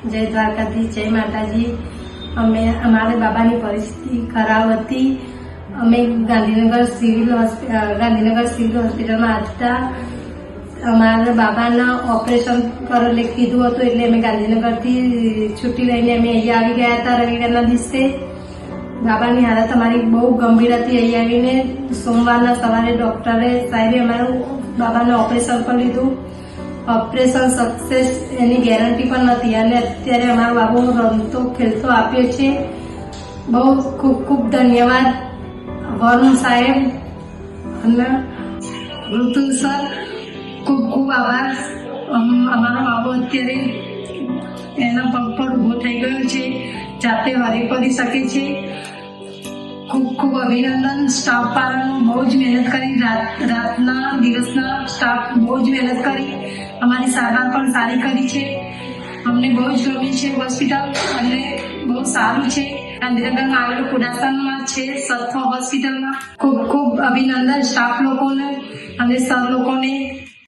જય દ્વારકાધીશ, જય માતાજી। અમે અમારે બાબાની પરિસ્થિતિ ખરાબ હતી। અમે ગાંધીનગર સિવિલ હોસ્પિટલમાં હતા। અમારા બાબાના ઓપરેશન કરવા કીધું હતું એટલે અમે ગાંધીનગરથી છૂટી લઈને અમે અહીંયા આવી ગયા હતા રવિવારના દિવસે। બાબાની હાલત અમારી બહુ ગંભીર હતી। અહીંયા આવીને સોમવારના સવારે ડૉક્ટરે સાહેબે અમારું બાબાનું ઓપરેશન પણ લીધું। ઓપરેશન સક્સેસ એની ગેરંટી પણ નથી અને અત્યારે અમારો બાબુ રમતો ખેલતો આપ્યો છે। બહુ ખૂબ ખૂબ ધન્યવાદ વરુણ સાહેબ અને ઋતુ સર, ખૂબ ખૂબ આભાર। અમારો બાબુ અત્યારે એના પગ પર ઊભો થઈ ગયો છે, જાતે હરી ફરી શકે છે। ખૂબ ખૂબ અભિનંદન। સ્ટાફ વાળાનો બહુ જ મહેનત કરી, રાતના દિવસના સ્ટાફ બહુ જ મહેનત કરી, અમારી સારવાર પણ સારી કરી છે। અમને બહુ જ ગમી છે હોસ્પિટલ અને બહુ સારું છે। ગાંધીનગરમાં આવેલું કુડાસનમાં છે સત્વ હોસ્પિટલમાં। ખૂબ ખૂબ અભિનંદન સ્ટાફ લોકોને અને સર લોકોને।